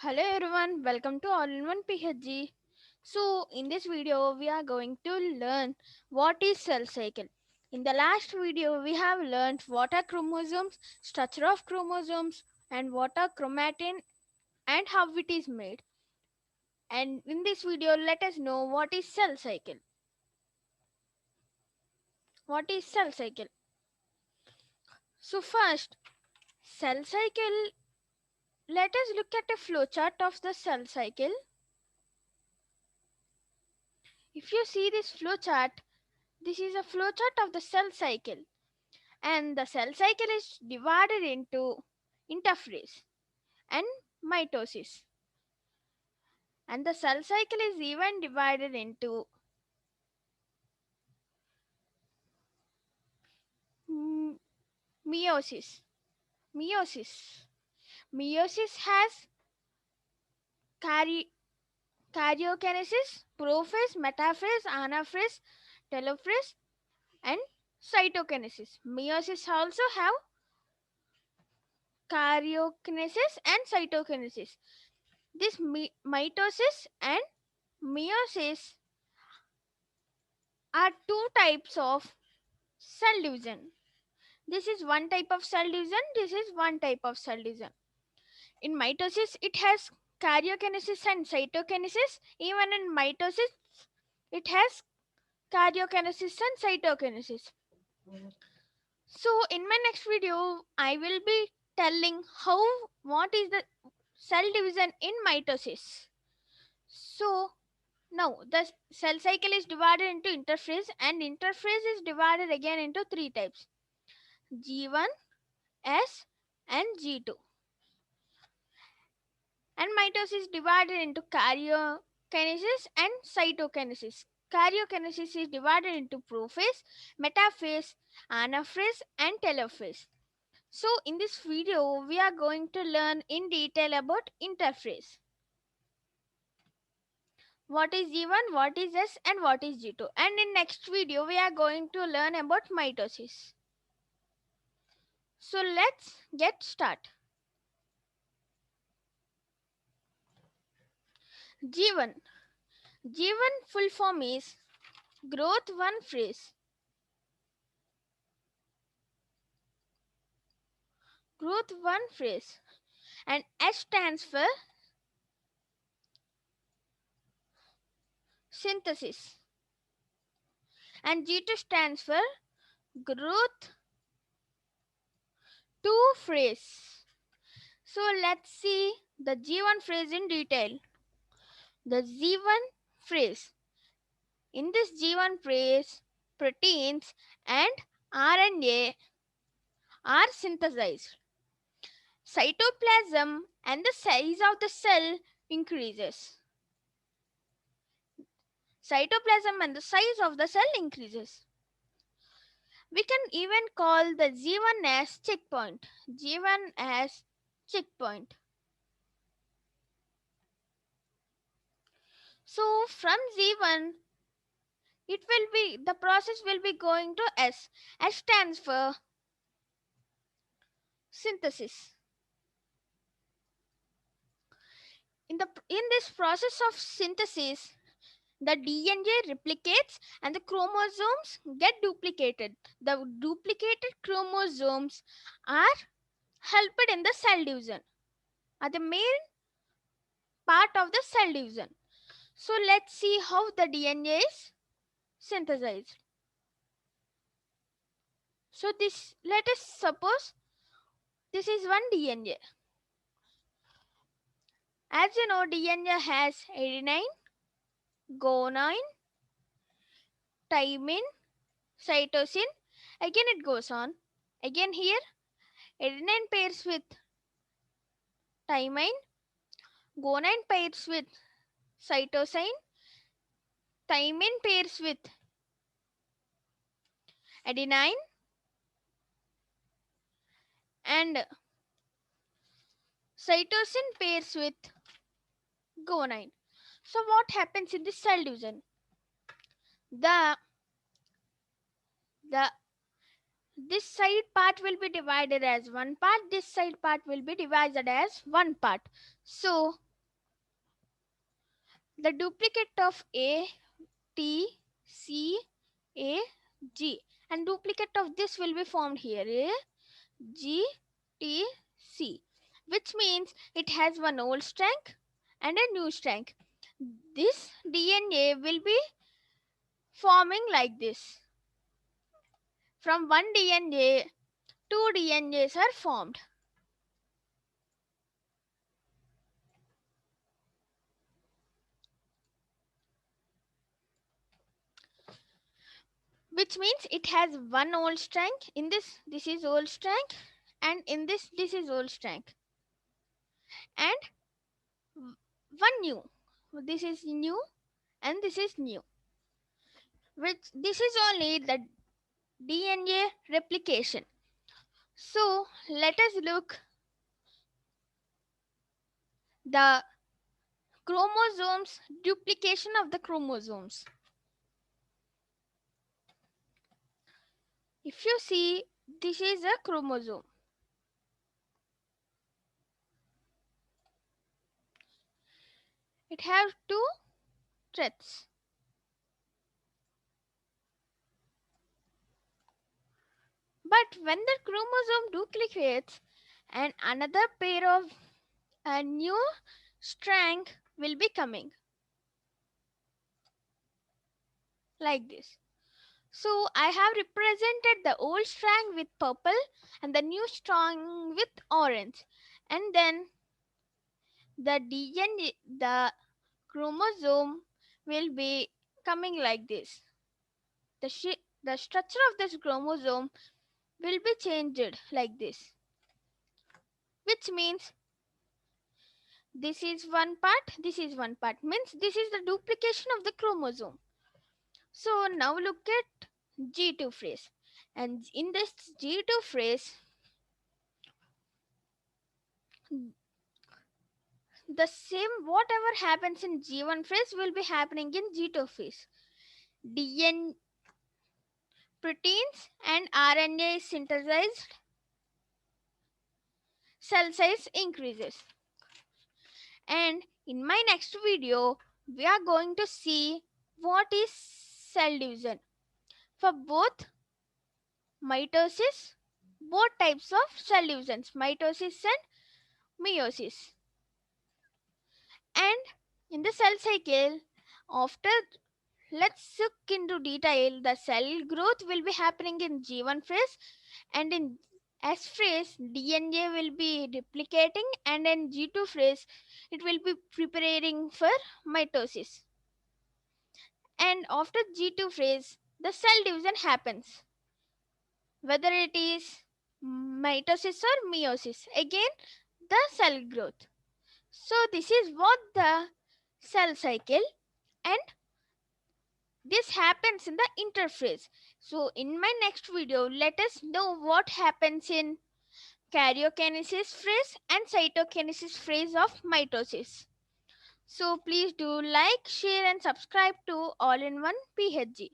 Hello everyone, welcome to All in One PHG. So, in this video, we are going to learn what is cell cycle. In the last video, we have learned what are chromosomes, structure of chromosomes, and what are chromatin and how it is made. And in this video, let us know what is cell cycle. What is cell cycle? So, first, cell cycle. Let us look at a flowchart of the cell cycle. If you see this flowchart, this is a flowchart of the cell cycle, and the cell cycle is divided into interphase and mitosis, and the cell cycle is even divided into mm, meiosis. Meiosis. Meiosis has cari- karyokinesis, prophase, metaphase, anaphase, telophase, and cytokinesis. Meiosis also have karyokinesis and cytokinesis. This mitosis and meiosis are two types of cell division. This is one type of cell division, this is one type of cell division. In mitosis, it has karyokinesis and cytokinesis. Even in mitosis, it has karyokinesis and cytokinesis. So, in my next video, I will be telling what is the cell division in mitosis. So, now the cell cycle is divided into interphase, and interphase is divided again into three types: G1, S, and G2. And mitosis is divided into karyokinesis and cytokinesis. Karyokinesis is divided into prophase, metaphase, anaphase, and telophase. So, in this video, we are going to learn in detail about interphase. What is G1, what is S, and what is G2. And in next video, we are going to learn about mitosis. So, let's get started. G1. G1 full form is growth 1 phase. Growth 1 phase. And S stands for synthesis. And G2 stands for growth 2 phase. So let's see the G1 phase in detail. The G1 phase. In this G1 phase, proteins and RNA are synthesized. Cytoplasm and the size of the cell increases. Cytoplasm and the size of the cell increases. We can even call the G1 as checkpoint. G1 as checkpoint. So from G1, the process will be going to S. S stands for synthesis. In this process of synthesis, the DNA replicates and the chromosomes get duplicated. The duplicated chromosomes are helped in the cell division, are the main part of the cell division. So let's see how the DNA is synthesized. So let us suppose this is one DNA. As you know, DNA has adenine, guanine, thymine, cytosine. Again it goes on. Again here, adenine pairs with thymine, guanine pairs with cytosine, thymine pairs with adenine, and cytosine pairs with guanine. So what happens in this cell division? The the this side part will be divided as one part, this side part will be divided as one part. So the duplicate of A, T, C, A, G, and duplicate of this will be formed here, A, G, T, C, which means it has one old strand and a new strand. This DNA will be forming like this. From one DNA, two DNAs are formed. Which means it has one old strand. In this is old strand, and in this is old strand, and one new. This is new, and this is new. Which this is only the DNA replication. So let us look the chromosomes, duplication of the chromosomes. If you see, this is a chromosome. It has two threads. But when the chromosome duplicates and another pair of a new strand will be coming like this. So I have represented the old strand with purple and the new strand with orange. And then the DNA, the chromosome will be coming like this. The structure of this chromosome will be changed like this, which means this is one part, this is one part, means this is the duplication of the chromosome. So now look at G2 phase, and in this G2 phase the same whatever happens in G1 phase will be happening in G2 phase. DNA proteins and RNA is synthesized, cell size increases. And in my next video, we are going to see what is cell division for both mitosis, both types of cell divisions, mitosis and meiosis. And in the cell cycle, after let's look into detail, the cell growth will be happening in G1 phase, and in S phase DNA will be replicating, and in G2 phase it will be preparing for mitosis. And after G2 phase the cell division happens, whether it is mitosis or meiosis, again the cell growth. So this is what the cell cycle, and this happens in the interphase. So in my next video, let us know what happens in karyokinesis phase and cytokinesis phase of mitosis. So please do like, share and subscribe to All in One PHG.